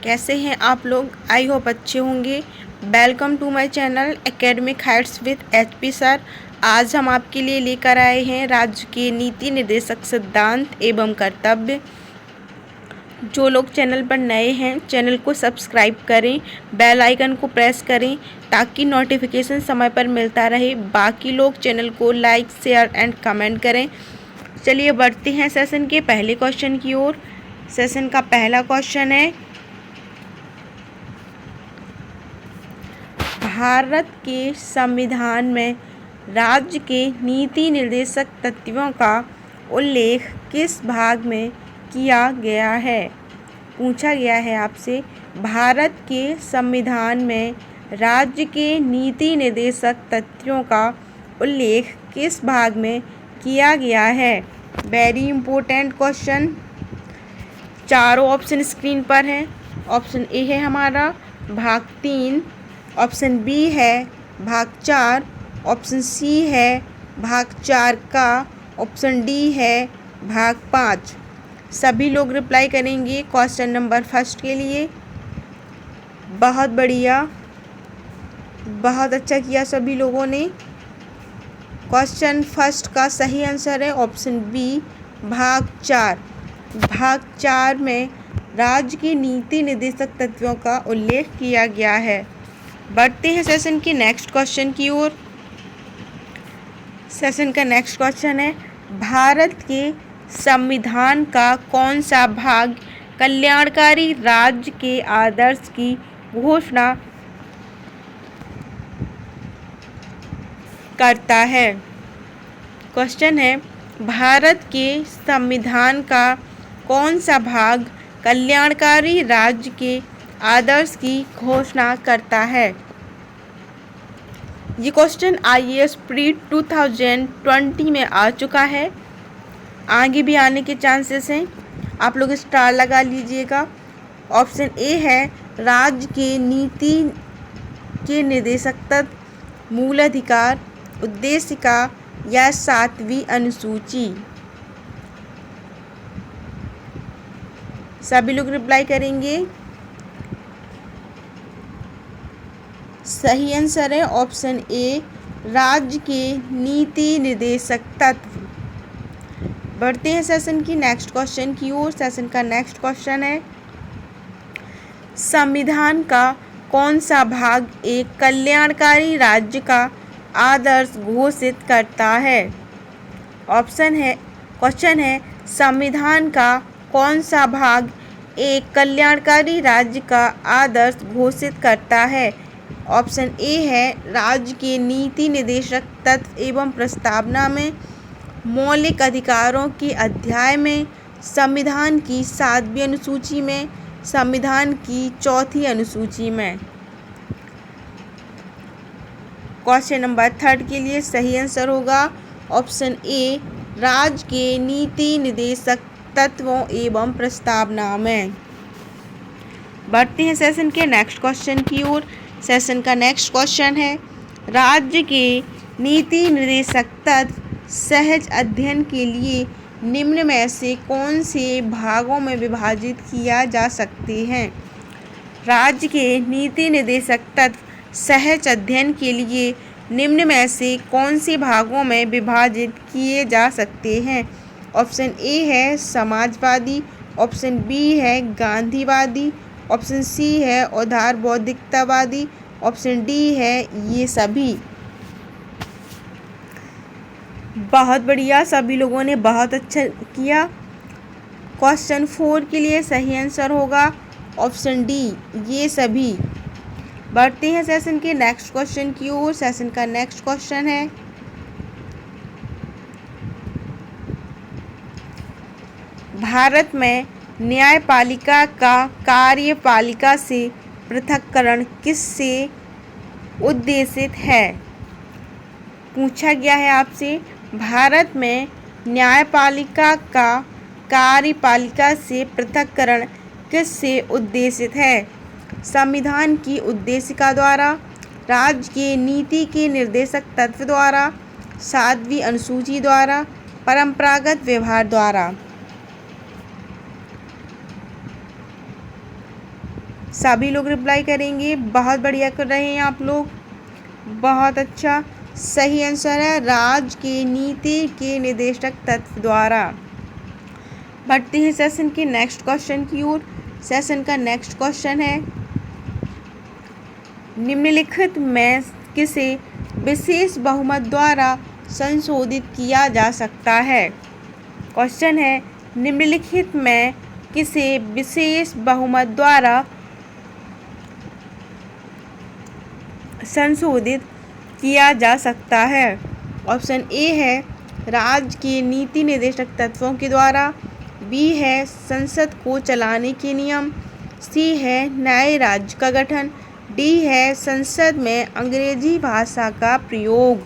कैसे हैं आप लोग। आई होप अच्छे होंगे। Welcome to my channel academic heights with HP sir. आज हम आपके लिए लेकर आए हैं राज्य के नीति निर्देशक सिद्धांत एवं कर्तव्य। जो लोग चैनल पर नए हैं चैनल को सब्सक्राइब करें, बेल आइकन को प्रेस करें ताकि नोटिफिकेशन समय पर मिलता रहे। बाकी लोग चैनल को लाइक शेयर एंड कमेंट करें। चलिए बढ़ते हैं सेशन के पहले क्वेश्चन की ओर। सेशन का पहला क्वेश्चन है, भारत के संविधान में राज्य के नीति निर्देशक तत्वों का उल्लेख किस भाग में किया गया है। पूछा गया है आपसे, भारत के संविधान में राज्य के नीति निर्देशक तत्वों का उल्लेख किस भाग में किया गया है। Very important question. चारों ऑप्शन स्क्रीन पर हैं। ऑप्शन ए है हमारा भाग 3, ऑप्शन बी है भाग 4, ऑप्शन सी है भाग 4 का, ऑप्शन डी है भाग 5। सभी लोग रिप्लाई करेंगे क्वेश्चन नंबर फर्स्ट के लिए। बहुत बढ़िया, बहुत अच्छा किया सभी लोगों ने। क्वेश्चन फर्स्ट का सही आंसर है ऑप्शन बी भाग 4। भाग 4 में राज्य की नीति निर्देशक तत्वों का उल्लेख किया गया है। बढ़ते हैं सेशन के नेक्स्ट क्वेश्चन की ओर। सेशन का नेक्स्ट क्वेश्चन है, भारत के संविधान का कौन सा भाग कल्याणकारी राज्य के आदर्श की घोषणा करता है। क्वेश्चन है, भारत के संविधान का कौन सा भाग कल्याणकारी राज्य के आदर्श की घोषणा करता है। ये क्वेश्चन IAS प्री 2020 में आ चुका है, आगे भी आने के चांसेस हैं। आप लोग स्टार लगा लीजिएगा। ऑप्शन ए है राज्य के नीति के निर्देशक तत्व, मूल अधिकार, उद्देशिका या 7वीं अनुसूची। सभी लोग रिप्लाई करेंगे। सही आंसर है ऑप्शन ए राज्य के नीति निर्देशक तत्व। बढ़ते हैं सेशन की नेक्स्ट क्वेश्चन की ओर। सेशन का नेक्स्ट क्वेश्चन है, संविधान का कौन सा भाग एक कल्याणकारी राज्य का आदर्श घोषित करता है। क्वेश्चन है, संविधान का कौन सा भाग एक कल्याणकारी राज्य का आदर्श घोषित करता है। ऑप्शन ए है राज्य के नीति निर्देशक तत्व एवं प्रस्तावना में, मौलिक अधिकारों के अध्याय में, संविधान की 7वीं अनुसूची में, संविधान की 4थी अनुसूची में। क्वेश्चन नंबर 3 के लिए सही आंसर होगा ऑप्शन ए राज्य के नीति निर्देशक तत्वों एवं प्रस्तावना में। बढ़ते हैं सेशन के नेक्स्ट क्वेश्चन की ओर। सेशन का नेक्स्ट क्वेश्चन है, राज्य के नीति निर्देशक तत्व सहज अध्ययन के लिए निम्न में से कौन से भागों में विभाजित किया जा सकते हैं। राज्य के नीति निर्देशक तत्व सहज अध्ययन के लिए निम्न में से कौन से भागों में विभाजित किए जा सकते हैं। ऑप्शन ए है समाजवादी, ऑप्शन बी है गांधीवादी, ऑप्शन सी है उदार बौद्धिकतावादी, ऑप्शन डी है ये सभी। बहुत बढ़िया, सभी लोगों ने बहुत अच्छा किया। क्वेश्चन 4 के लिए सही आंसर होगा ऑप्शन डी ये सभी। बढ़ते हैं सेशन के नेक्स्ट क्वेश्चन की ओर। सेशन का नेक्स्ट क्वेश्चन है, भारत में न्यायपालिका का कार्यपालिका से पृथक्करण किससे उद्देशित है। पूछा गया है आपसे, भारत में न्यायपालिका का कार्यपालिका से पृथक्करण किससे उद्देशित है। संविधान की उद्देशिका द्वारा, राज्य के नीति के निर्देशक तत्व द्वारा, 7वीं अनुसूची द्वारा, परंपरागत व्यवहार द्वारा। सभी लोग रिप्लाई करेंगे। बहुत बढ़िया कर रहे हैं आप लोग, बहुत अच्छा। सही आंसर है राज्य के नीति के निर्देशक तत्व द्वारा। बढ़ते हैं सेशन के नेक्स्ट क्वेश्चन की ओर। सेशन का नेक्स्ट क्वेश्चन है, निम्नलिखित में किसे विशेष बहुमत द्वारा संशोधित किया जा सकता है। क्वेश्चन है, निम्नलिखित में किसे विशेष बहुमत द्वारा संशोधित किया जा सकता है। ऑप्शन ए है राज्य के नीति निर्देशक तत्वों के द्वारा, बी है संसद को चलाने के नियम, सी है नए राज्य का गठन, डी है संसद में अंग्रेजी भाषा का प्रयोग।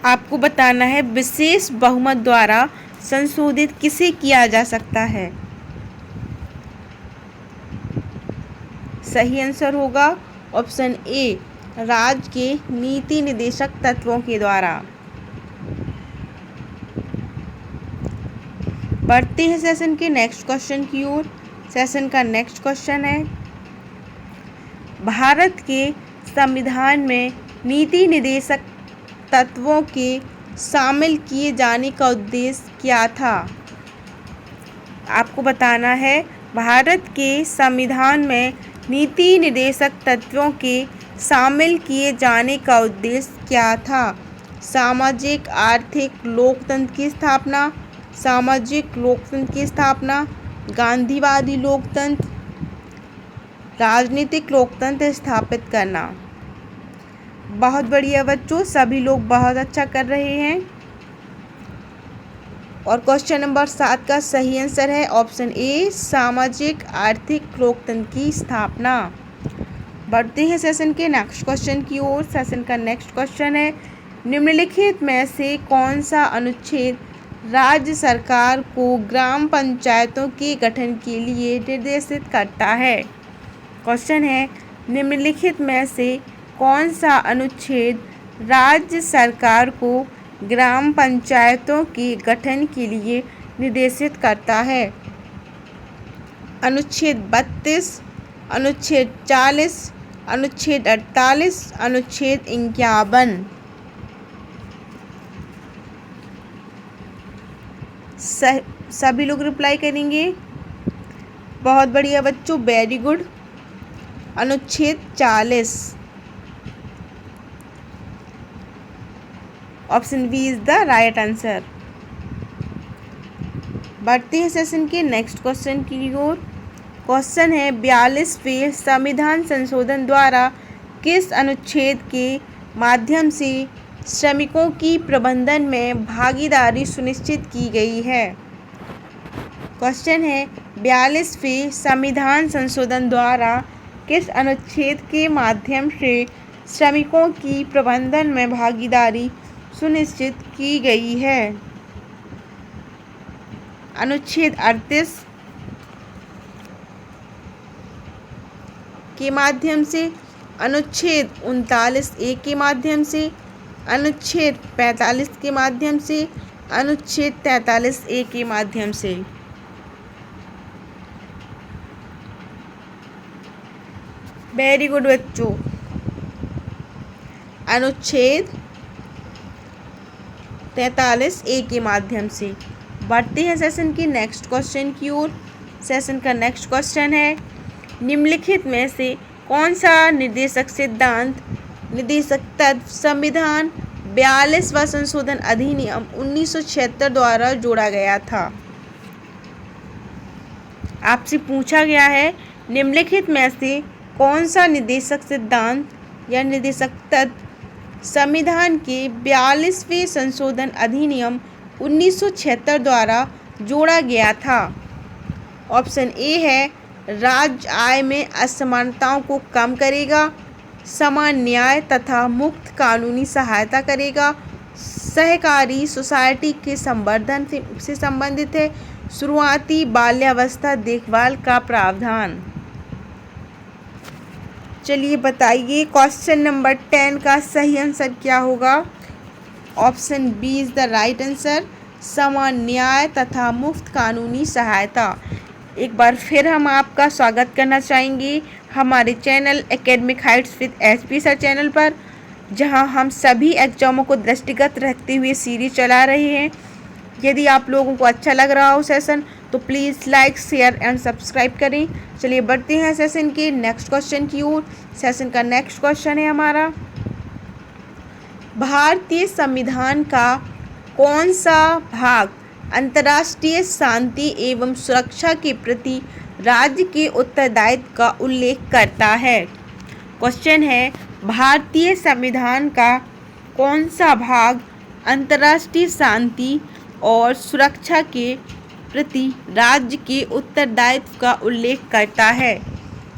आपको बताना है विशेष बहुमत द्वारा संशोधित किसे किया जा सकता है। सही आंसर होगा ऑप्शन ए राज्य के नीति निर्देशक तत्वों के द्वारा। बढ़ते हैं सेशन के नेक्स्ट क्वेश्चन की ओर। सेशन का नेक्स्ट क्वेश्चन है, भारत के संविधान में नीति निर्देशक तत्वों के शामिल किए जाने का उद्देश्य क्या था। आपको बताना है भारत के संविधान में नीति निर्देशक तत्वों के शामिल किए जाने का उद्देश्य क्या था। सामाजिक आर्थिक लोकतंत्र की स्थापना, सामाजिक लोकतंत्र की स्थापना, गांधीवादी लोकतंत्र, राजनीतिक लोकतंत्र स्थापित करना। बहुत बढ़िया बच्चों, सभी लोग बहुत अच्छा कर रहे हैं। और क्वेश्चन नंबर 7 का सही आंसर है ऑप्शन ए सामाजिक आर्थिक लोकतंत्र की स्थापना। बढ़ते हैं सेशन के नेक्स्ट क्वेश्चन की ओर। सेशन का नेक्स्ट क्वेश्चन है, निम्नलिखित में से कौन सा अनुच्छेद राज्य सरकार को ग्राम पंचायतों के गठन के लिए निर्देशित करता है। क्वेश्चन है, निम्नलिखित में से कौन सा अनुच्छेद राज्य सरकार को ग्राम पंचायतों के गठन के लिए निर्देशित करता है। अनुच्छेद 32, अनुच्छेद 40, अनुच्छेद 48, अनुच्छेद 51। सभी लोग रिप्लाई करेंगे। बहुत बढ़िया बच्चों, वेरी गुड। अनुच्छेद 40, option B is the right answer. बढ़ते हैं सेशन के नेक्स्ट क्वेश्चन की ओर। क्वेश्चन है, 42वें संविधान संशोधन द्वारा किस अनुच्छेद के माध्यम से श्रमिकों की प्रबंधन में भागीदारी सुनिश्चित की गई है। क्वेश्चन है, 42वें संविधान संशोधन द्वारा किस अनुच्छेद के माध्यम से श्रमिकों की प्रबंधन में भागीदारी सुनिश्चित की गई है। अनुच्छेद 38 के माध्यम से, अनुच्छेद 39A के माध्यम से, अनुच्छेद 45 के माध्यम से, अनुच्छेद 43A के माध्यम से। वेरी गुड बच्चों, अनुच्छेद 43A के माध्यम से। बढ़ते हैं सेशन की नेक्स्ट क्वेश्चन की ओर। सेशन का नेक्स्ट क्वेश्चन है, निम्नलिखित में से कौन सा निर्देशक सिद्धांत निर्देशक तत्व संविधान 42वां संशोधन अधिनियम 1976 द्वारा जोड़ा गया था। आपसे पूछा गया है निम्नलिखित में से कौन सा निर्देशक सिद्धांत या निर्देशक तत्व संविधान के 42वें संशोधन अधिनियम 1976 द्वारा जोड़ा गया था। ऑप्शन ए है राज्य आय में असमानताओं को कम करेगा, समान न्याय तथा मुक्त कानूनी सहायता करेगा, सहकारी सोसाइटी के संवर्धन से संबंधित है, शुरुआती बाल्यावस्था देखभाल का प्रावधान। चलिए बताइए क्वेश्चन नंबर 10 का सही आंसर क्या होगा। Option B is the right answer, समान न्याय तथा मुफ्त कानूनी सहायता। एक बार फिर हम आपका स्वागत करना चाहेंगे हमारे channel academic heights with HP sir channel पर, जहां हम सभी एग्जामों को दृष्टिगत रखते हुए सीरीज चला रहे हैं। यदि आप लोगों को अच्छा लग रहा हो सेशन तो please like, share and subscribe करें। चलिए बढ़ते हैं सेशन के नेक्स्ट क्वेश्चन की ओर। सेशन का नेक्स्ट क्वेश्चन है हमारा, भारतीय संविधान का कौन सा भाग अंतर्राष्ट्रीय शांति एवं सुरक्षा के प्रति राज्य के उत्तरदायित्व का उल्लेख करता है। क्वेश्चन है, भारतीय संविधान का कौन सा भाग अंतर्राष्ट्रीय शांति और सुरक्षा के प्रति राज्य के उत्तरदायित्व का उल्लेख करता है।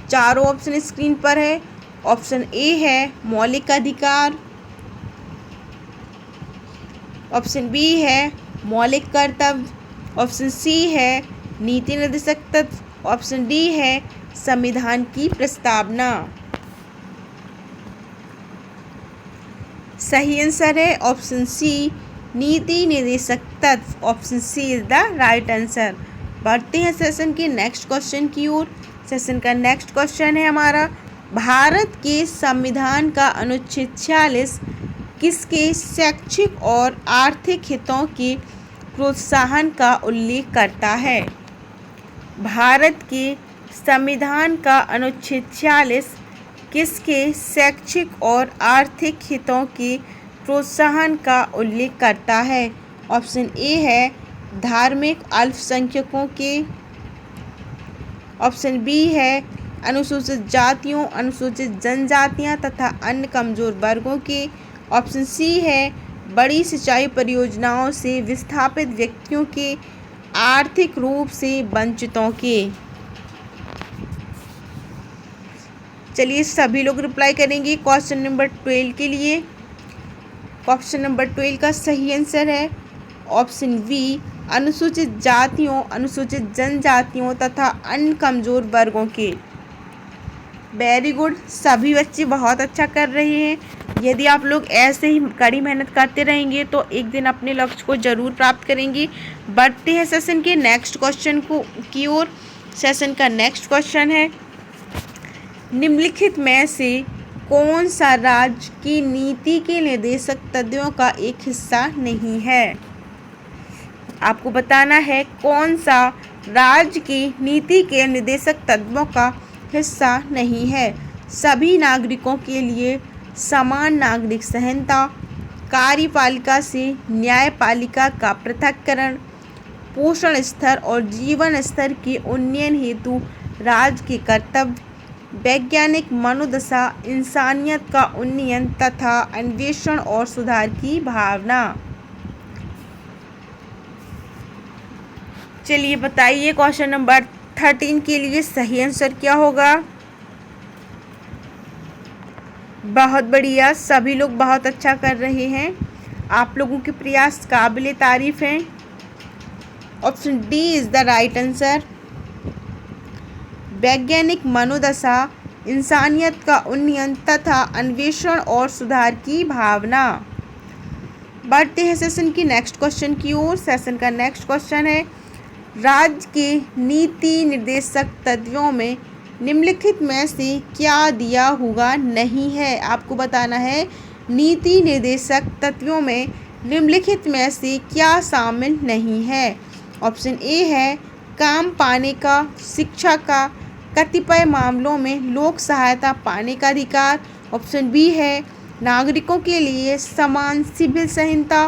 चारों ऑप्शन स्क्रीन पर है। ऑप्शन ए है मौलिक अधिकार, ऑप्शन बी है मौलिक कर्तव्य, ऑप्शन सी है नीति निर्देशक तत्व, ऑप्शन डी है संविधान की प्रस्तावना। सही आंसर है ऑप्शन सी नीति निर्देशक तत्व। Option C is the right answer. बढ़ते हैं सेशन के नेक्स्ट क्वेश्चन की ओर। सेशन का नेक्स्ट क्वेश्चन है हमारा, भारत के संविधान का अनुच्छेद 46 किसके शैक्षिक और आर्थिक हितों के प्रोत्साहन का उल्लेख करता है। भारत के संविधान का अनुच्छेद 46 किसके शैक्षिक और आर्थिक हितों के प्रोत्साहन का उल्लेख करता है। ऑप्शन ए है धार्मिक अल्पसंख्यकों के, ऑप्शन बी है अनुसूचित जातियों, अनुसूचित जनजातियां तथा अन्य कमजोर वर्गों के, ऑप्शन सी है बड़ी सिंचाई परियोजनाओं से विस्थापित व्यक्तियों के, आर्थिक रूप से वंचितों के। चलिए सभी लोग रिप्लाई करेंगे क्वेश्चन नंबर 12 के लिए। क्वेश्चन नंबर 12 का सही आंसर है ऑप्शन बी अनुसूचित जातियों, अनुसूचित जनजातियों तथा अन्य कमजोर वर्गों के। वेरी गुड, सभी बच्चे बहुत अच्छा कर रहे हैं। यदि आप लोग ऐसे ही कड़ी मेहनत करते रहेंगे तो एक दिन अपने लक्ष्य को जरूर प्राप्त करेंगे। बढ़ते हैं सेशन के नेक्स्ट क्वेश्चन की ओर। सेशन का नेक्स्ट क्वेश्चन है, निम्नलिखित में से कौन सा राज्य की नीति के निर्देशक तत्वों का एक हिस्सा नहीं है। आपको बताना है कौन सा राज्य की नीति के निर्देशक तत्वों का हिस्सा नहीं है। सभी नागरिकों के लिए समान नागरिक संहिता, कार्यपालिका से न्यायपालिका का पृथक्करण, पोषण स्तर और जीवन स्तर के उन्नयन हेतु राज्य के कर्तव्य, वैज्ञानिक मनोदशा, इंसानियत का उन्नयन तथा अन्वेषण और सुधार की भावना। चलिए बताइए क्वेश्चन नंबर 13 के लिए सही आंसर क्या होगा। बहुत बढ़िया, सभी लोग बहुत अच्छा कर रहे हैं। आप लोगों के प्रयास काबिले तारीफ हैं। Option D is the right answer. वैज्ञानिक मनोदशा, इंसानियत का उन्नयन तथा अन्वेषण और सुधार की भावना। बढ़ते हैं सेशन की नेक्स्ट क्वेश्चन की ओर। सेशन का नेक्स्ट क्वेश्चन है, राज्य के नीति निर्देशक तत्वों में निम्नलिखित में से क्या दिया हुआ नहीं है। आपको बताना है नीति निर्देशक तत्वों में निम्नलिखित में से क्या शामिल नहीं है। ऑप्शन ए है काम पाने का, शिक्षा का, कतिपय मामलों में लोक सहायता पाने का अधिकार। ऑप्शन बी है नागरिकों के लिए समान सिविल संहिता।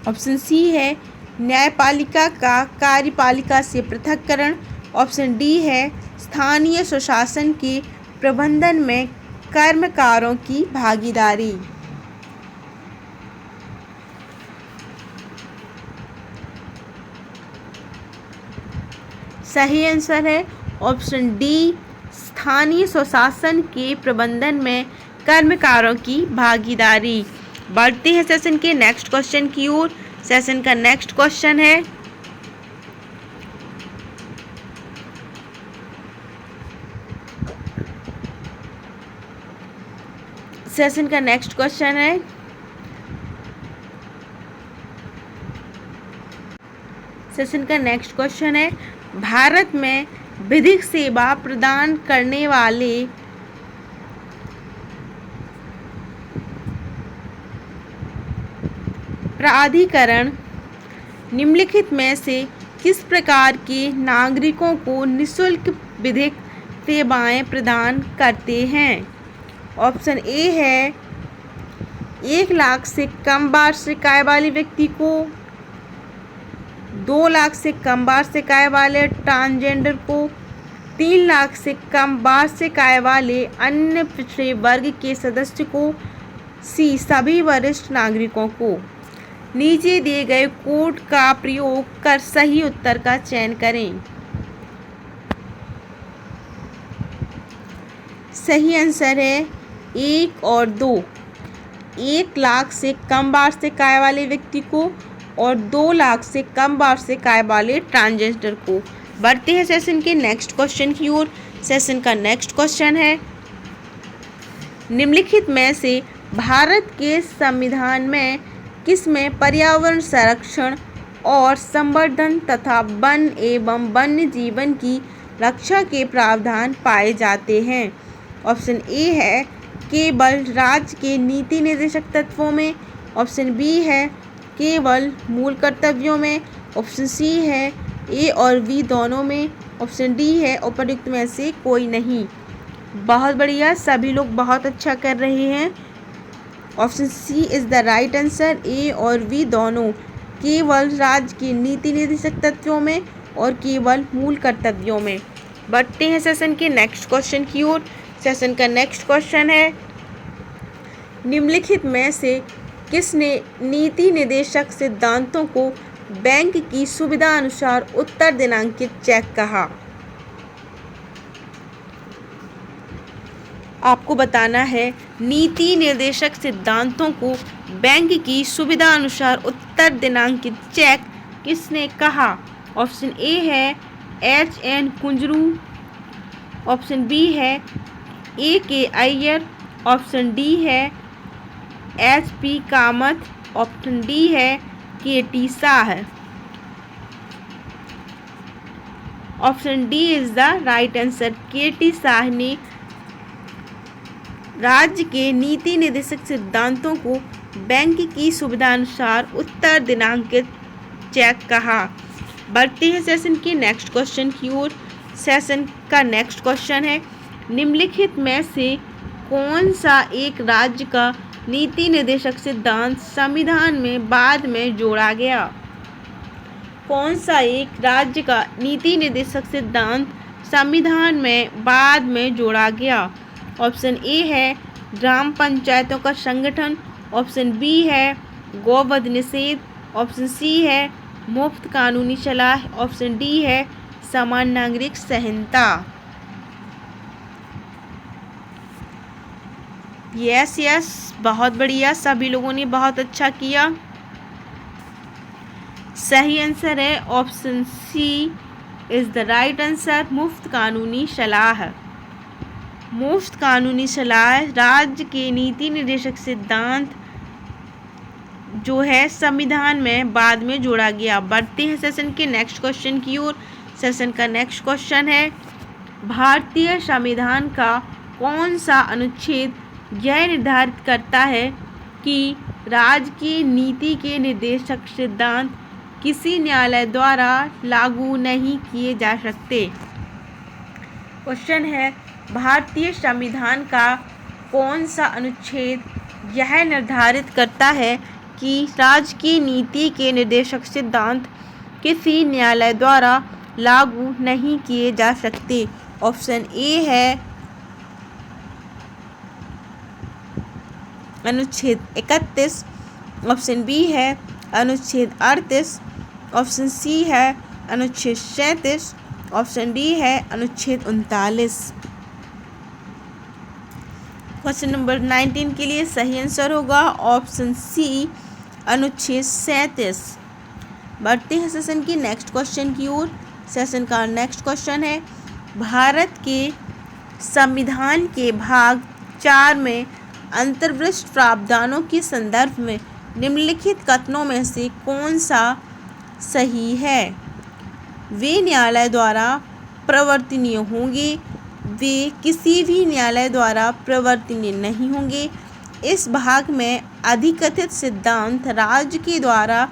ऑप्शन सी है न्यायपालिका का कार्यपालिका से पृथक्करण। ऑप्शन डी है स्थानीय स्वशासन के प्रबंधन में कर्मकारों की भागीदारी। सही आंसर है ऑप्शन डी स्थानीय स्वशासन के प्रबंधन में कर्मकारों की भागीदारी। बढ़ते हैं सेशन के नेक्स्ट क्वेश्चन की ओर। सेशन का नेक्स्ट क्वेश्चन है, सेशन का नेक्स्ट क्वेश्चन है, सेशन का नेक्स्ट क्वेश्चन है भारत में विधिक सेवा प्रदान करने वाले प्राधिकरण निम्नलिखित में से किस प्रकार के नागरिकों को निःशुल्क विधिक सेवाएं प्रदान करते हैं? ऑप्शन ए है 1 लाख से कम वार्षिक आय वाले व्यक्ति को, 2 लाख से कम वार्षिक आय वाले ट्रांसजेंडर को, 3 लाख से कम वार्षिक आय वाले अन्य पिछड़े वर्ग के सदस्य को, सी सभी वरिष्ठ नागरिकों को। नीचे दिए गए कोड का प्रयोग कर सही उत्तर का चयन करें। सही आंसर है 1 और 2। 1 लाख से कम वार्षिक आय वाले व्यक्ति को और 2 लाख से कम वार्षिक आय वाले ट्रांसजेंडर को। बढ़ते हैं सेशन के नेक्स्ट क्वेश्चन की ओर। सेशन का नेक्स्ट क्वेश्चन है, निम्नलिखित में से भारत के संविधान में किसमें पर्यावरण संरक्षण और संवर्धन तथा वन एवं वन्य जीवन की रक्षा के प्रावधान पाए जाते हैं? ऑप्शन ए है केवल राज्य के नीति निर्देशक तत्वों में, ऑप्शन बी है केवल मूल कर्तव्यों में, ऑप्शन सी है ए और बी दोनों में, ऑप्शन डी है उपर्युक्त में से कोई नहीं। बहुत बढ़िया, सभी लोग बहुत अच्छा कर रहे हैं। Option C is the right answer. A और बी दोनों, केवल राज्य के नीति निर्देशक तत्वों में और केवल मूल कर्तव्यों में। बढ़ते हैं सेशन के नेक्स्ट क्वेश्चन की ओर। सेशन का नेक्स्ट क्वेश्चन है, निम्नलिखित में से किसने नीति निर्देशक सिद्धांतों को बैंक की सुविधा अनुसार उत्तर दिनांकित चेक कहा? आपको बताना है नीति निर्देशक सिद्धांतों को बैंक की सुविधा अनुसार उत्तर दिनांकित चेक किसने कहा? ऑप्शन ए है HN कुंजरू, ऑप्शन बी है AK अय्यर, ऑप्शन डी है HP कामत, ऑप्शन डी है KT Shah. Option D is the right answer. KT Shah ने राज्य के नीति निर्देशक सिद्धांतों को बैंक की सुविधा अनुसार उत्तर दिनांकित चेक कहा। बढ़ते हैं सेशन के नेक्स्ट क्वेश्चन की ओर। सेशन का नेक्स्ट क्वेश्चन है, निम्नलिखित में से कौन सा एक राज्य का नीति निर्देशक सिद्धांत संविधान में बाद में जोड़ा गया? कौन सा एक राज्य का नीति निर्देशक सिद्धांत संविधान में बाद में जोड़ा गया? ऑप्शन ए है ग्राम पंचायतों का संगठन, ऑप्शन बी है गोवध निषेध, ऑप्शन सी है मुफ्त कानूनी सलाह, ऑप्शन डी है समान नागरिक संहिता। यस, बहुत बढ़िया, सभी लोगों ने बहुत अच्छा किया। सही आंसर है option C is the right answer, मुफ्त कानूनी सलाह। मुफ्त कानूनी सलाह राज्य के नीति निर्देशक सिद्धांत जो है संविधान में बाद में जोड़ा गया। बढ़ते हैं सेशन के नेक्स्ट क्वेश्चन की ओर। सेशन का नेक्स्ट क्वेश्चन है, भारतीय संविधान का कौन सा अनुच्छेद यह निर्धारित करता है कि राज्य की नीति के निर्देशक सिद्धांत किसी न्यायालय द्वारा लागू नहीं किए जा सकते? क्वेश्चन है, भारतीय संविधान का कौन सा अनुच्छेद यह निर्धारित करता है कि राज्य की नीति के निर्देशक सिद्धांत किसी न्यायालय द्वारा लागू नहीं किए जा सकते? ऑप्शन ए है अनुच्छेद 31, ऑप्शन बी है अनुच्छेद 38, ऑप्शन सी है अनुच्छेद 37, ऑप्शन डी है अनुच्छेद 39। क्वेश्चन नंबर 19 के लिए सही आंसर होगा ऑप्शन सी अनुच्छेद 37। बढ़ते हैं सेशन की नेक्स्ट क्वेश्चन की ओर। सेशन का नेक्स्ट क्वेश्चन है, भारत के संविधान के भाग 4 में अंतर्विष्ट प्रावधानों के संदर्भ में निम्नलिखित कथनों में से कौन सा सही है? वे न्यायालय द्वारा प्रवर्तनीय होंगे, वे किसी भी न्यायालय द्वारा प्रवर्तनीय नहीं होंगे। इस भाग में अधिकथित सिद्धांत राज्य के द्वारा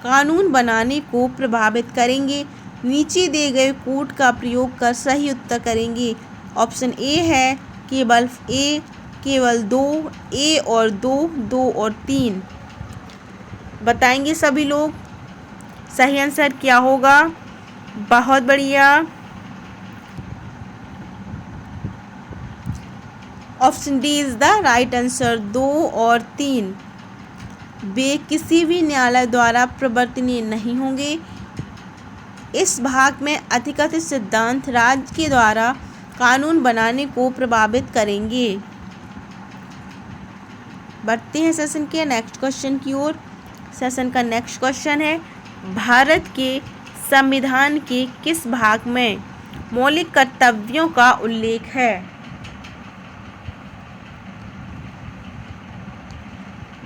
कानून बनाने को प्रभावित करेंगे। नीचे दिए गए कोड का प्रयोग कर सही उत्तर करेंगे। ऑप्शन ए है केवल ए, केवल 2, ए और 2, 2 और 3। बताएंगे सभी लोग सही आंसर क्या होगा। बहुत बढ़िया। Option D is the right answer, 2 और 3। वे किसी भी न्यायालय द्वारा प्रवर्तनीय नहीं होंगे। इस भाग में अधिकथित सिद्धांत राज्य के द्वारा कानून बनाने को प्रभावित करेंगे। बढ़ते हैं सेशन के नेक्स्ट क्वेश्चन की ओर। सेशन का नेक्स्ट क्वेश्चन है, भारत के संविधान के किस भाग में मौलिक कर्तव्यों का उल्लेख है।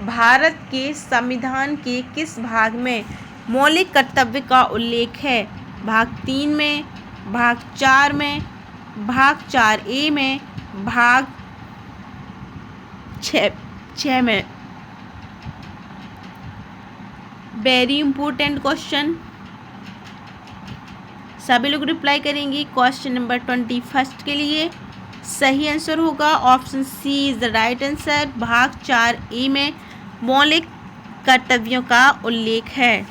भारत के संविधान के किस भाग में मौलिक कर्तव्य का उल्लेख है। भाग 3 में, भाग 4 में, भाग 4A में, भाग 6 में। वेरी इंपॉर्टेंट क्वेश्चन, सभी लोग रिप्लाई करेंगे। क्वेश्चन नंबर 21 के लिए सही आंसर होगा option C is the right answer. भाग 4A में मौलिक कर्तव्यों का उल्लेख है।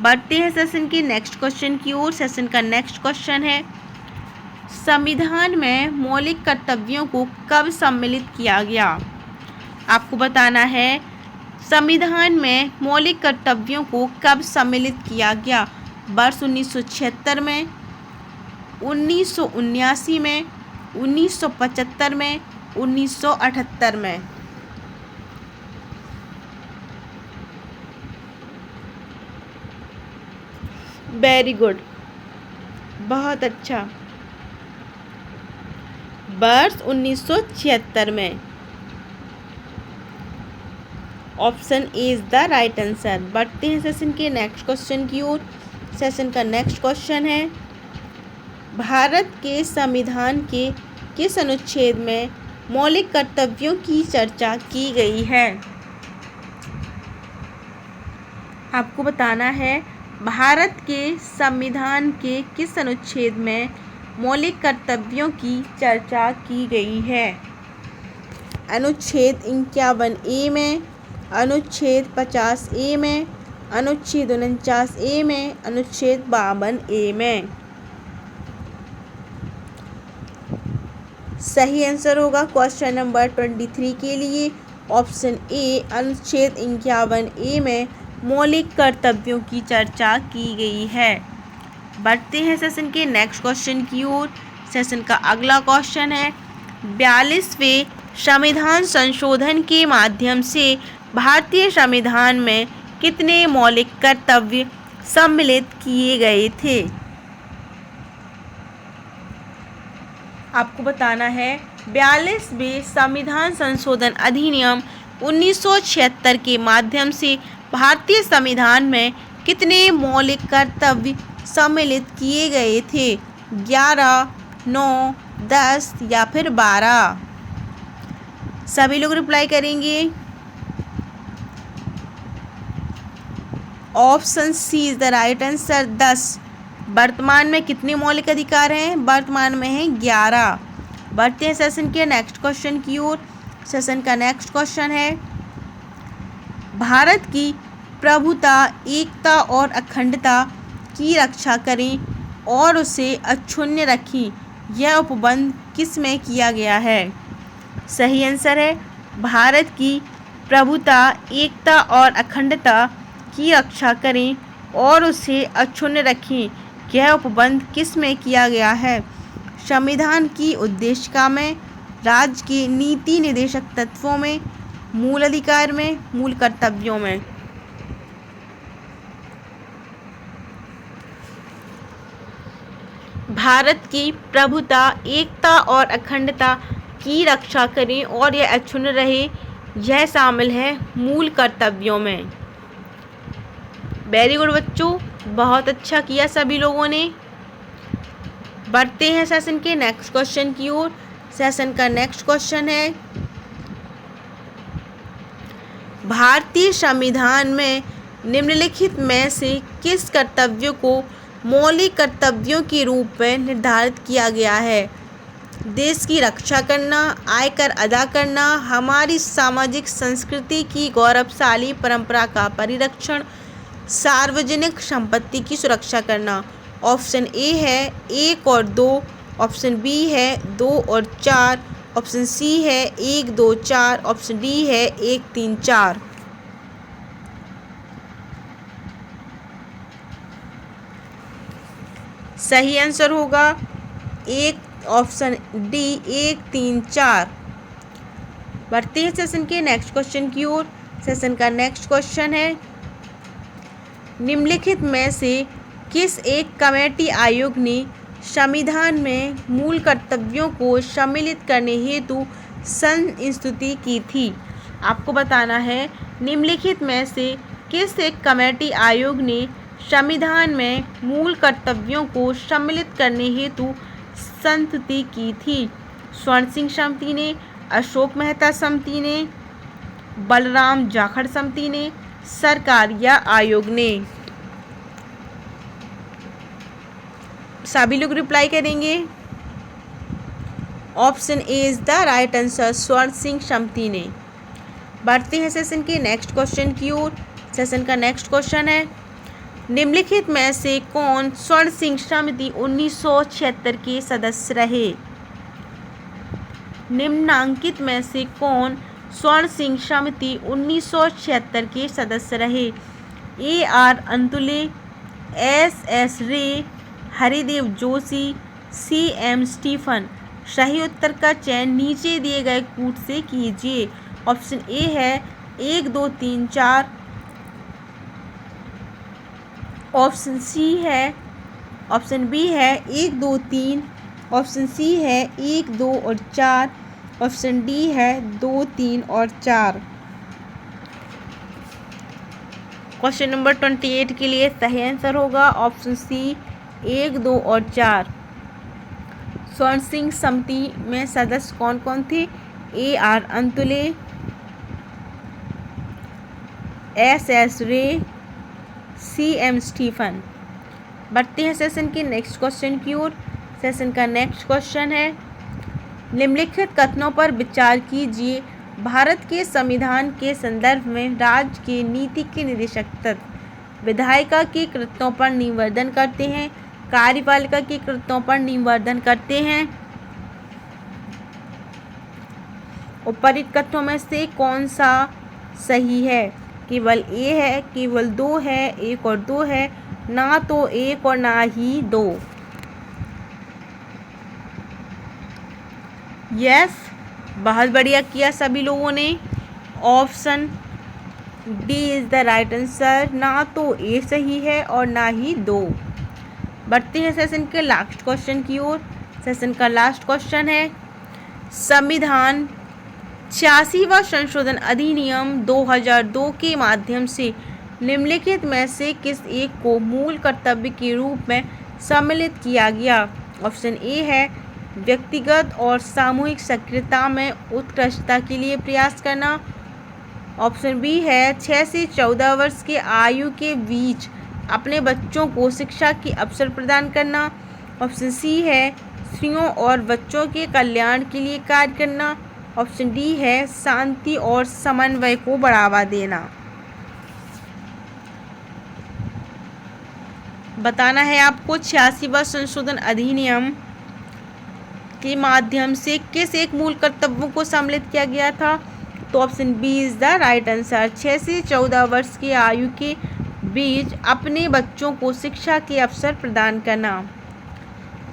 बढ़ते हैं सेशन के नेक्स्ट क्वेश्चन की ओर। सेशन का नेक्स्ट क्वेश्चन है, संविधान में मौलिक कर्तव्यों को कब सम्मिलित किया गया। आपको बताना है संविधान में मौलिक कर्तव्यों को कब सम्मिलित किया गया। वर्ष 1976 में, 1979 में, 1975 में, 1978 में। वेरी गुड, बहुत अच्छा। वर्ष 1976 में। Option A is the right answer. बढ़ते हैं सेशन के नेक्स्ट क्वेश्चन की ओर। सेशन का नेक्स्ट क्वेश्चन है, भारत के संविधान के किस अनुच्छेद में मौलिक कर्तव्यों की चर्चा की गई है। आपको बताना है भारत के संविधान के किस अनुच्छेद में मौलिक कर्तव्यों की चर्चा की गई है। अनुच्छेद 51A में, अनुच्छेद 50A में, अनुच्छेद 49A में, अनुच्छेद 52A में। सही आंसर होगा क्वेश्चन नंबर 23 के लिए ऑप्शन ए, अनुच्छेद 51A में मौलिक कर्तव्यों की चर्चा की गई है। बढ़ते हैं सेशन के नेक्स्ट क्वेश्चन की ओर। सेशन का अगला क्वेश्चन है, 42वें संविधान संशोधन के माध्यम से भारतीय संविधान में कितने मौलिक कर्तव्य सम्मिलित किए गए थे। आपको बताना है 42वें संविधान संशोधन अधिनियम 1976 के माध्यम से भारतीय संविधान में कितने मौलिक कर्तव्य सम्मिलित किए गए थे। 11, 9, 10 या फिर 12। सभी लोग रिप्लाई करेंगे। Option C is the right answer, 10। वर्तमान में कितने मौलिक अधिकार हैं। वर्तमान में हैं 11। बढ़ते हैं सेशन के नेक्स्ट क्वेश्चन की ओर। सेशन का नेक्स्ट क्वेश्चन है, भारत की प्रभुता, एकता और अखंडता की रक्षा करें और उसे अक्षुण्ण रखें, यह उपबंध किस में किया गया है। सही आंसर है भारत की प्रभुता, एकता और अखंडता की रक्षा करें और उसे अक्षुण्ण रखें, यह उपबंध किस में किया गया है। संविधान की उद्देशिका में, राज्य के नीति निर्देशक तत्वों में, मूल अधिकार में, मूल कर्तव्यों में। भारत की प्रभुता, एकता और अखंडता की रक्षा करें और यह अक्षुण्ण रहे, यह शामिल है मूल कर्तव्यों में। वेरी गुड बच्चों, बहुत अच्छा किया सभी लोगों ने। बढ़ते हैं सेशन के नेक्स्ट क्वेश्चन की ओर। सेशन का नेक्स्ट क्वेश्चन है, भारतीय संविधान में निम्नलिखित में से किस कर्तव्य को मौलिक कर्तव्यों के रूप में निर्धारित किया गया है? देश की रक्षा करना, आयकर अदा करना, हमारी सामाजिक संस्कृति की गौरवशाली परंपरा का परिरक्षण, सार्वजनिक संपत्ति की सुरक्षा करना। ऑप्शन ए है 1 और 2, ऑप्शन बी है 2 और 4, ऑप्शन सी है 1, 2, 4, ऑप्शन डी है 1, 3, 4। सही आंसर होगा ऑप्शन डी 1, 3, 4। बढ़ते हैं सेशन के नेक्स्ट क्वेश्चन की ओर। सेशन का नेक्स्ट क्वेश्चन है, निम्नलिखित में से किस एक कमेटी आयोग ने संविधान में मूल कर्तव्यों को सम्मिलित करने हेतु संस्तुति की थी? आपको बताना है निम्नलिखित में से किस एक कमेटी आयोग ने संविधान में मूल कर्तव्यों को सम्मिलित करने हेतु संस्तुति की थी? स्वर्ण सिंह समिति ने, अशोक मेहता समिति ने, बलराम जाखड़ समिति ने, सरकार या आयोग ने? सभी लोग रिप्लाई करेंगे। Option A is the right answer, स्वर्ण सिंह समिति ने। बढ़ते हैं सेशन के नेक्स्ट क्वेश्चन की ओर। सेशन का नेक्स्ट क्वेश्चन है, निम्नलिखित में से कौन स्वर्ण सिंह समिति 1976 के सदस्य रहे? निम्नांकित में से कौन स्वर्ण सिंह समिति 1976 के सदस्य रहे? A R Antulay, S Ray, Haridev Joshi, C M Stephen. सही उत्तर का चयन नीचे दिए गए कूट से कीजिए। ऑप्शन ए है 1, 2, 3, 4, ऑप्शन सी है, ऑप्शन बी है 1, 2, 3, ऑप्शन सी है 1, 2 और 4, ऑप्शन डी है 2, 3 और 4। क्वेश्चन नंबर 28 के लिए सही आंसर होगा ऑप्शन सी 1, 2 और 4। स्वर्ण सिंह समिति में सदस्य कौन कौन थे? ए आर अंतुले, एस रे, सी एम स्टीफन। बढ़ते हैं सेशन के नेक्स्ट क्वेश्चन की ओर। सेशन का नेक्स्ट क्वेश्चन है, निम्नलिखित कथनों पर विचार कीजिए। भारत के संविधान के संदर्भ में राज्य के नीति के निदेशक तत्व विधायिका के कृत्यों पर निवर्तन करते हैं, कार्यपालिका के कृत्यों पर निवर्तन करते हैं। उपरोक्त कथनों में से कौन सा सही है? केवल ए है, केवल 2 है, 1 और 2 है, ना तो 1 और ना ही 2। यस, बहुत बढ़िया किया सभी लोगों ने। Option D is the right answer, ना तो ए सही है और ना ही 2। बढ़ते हैं सेशन के लास्ट क्वेश्चन की ओर। सेशन का लास्ट क्वेश्चन है, संविधान 86वां संशोधन अधिनियम 2002 के माध्यम से निम्नलिखित में से किस एक को मूल कर्तव्य के रूप में सम्मिलित किया गया? ऑप्शन ए है व्यक्तिगत और सामूहिक सक्रियता में उत्कृष्टता के लिए प्रयास करना, ऑप्शन बी है 6 से 14 वर्ष के आयु के बीच अपने बच्चों को शिक्षा के अवसर प्रदान करना, ऑप्शन सी है स्त्रियों और बच्चों के कल्याण के लिए कार्य करना, ऑप्शन डी है शांति और समन्वय को बढ़ावा देना। बताना है आपको 86वां संशोधन अधिनियम के माध्यम से किस एक मूल कर्तव्यों को सम्मिलित किया गया था? तो option B is the right answer, 6 से 14 वर्ष की आयु के बीच अपने बच्चों को शिक्षा के अवसर प्रदान करना।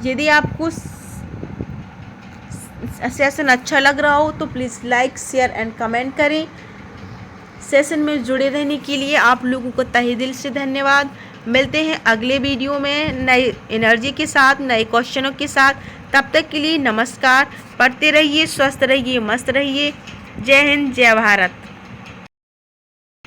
यदि आपको सेशन अच्छा लग रहा हो तो please like, share and comment करें। सेशन में जुड़े रहने के लिए आप लोगों को तहे दिल से धन्यवाद। मिलते हैं अगले वीडियो में नई एनर्जी के साथ, नए क्वेश्चनों के साथ। तब तक के लिए नमस्कार। पढ़ते रहिए, स्वस्थ रहिए, मस्त रहिए। जय हिंद, जय भारत।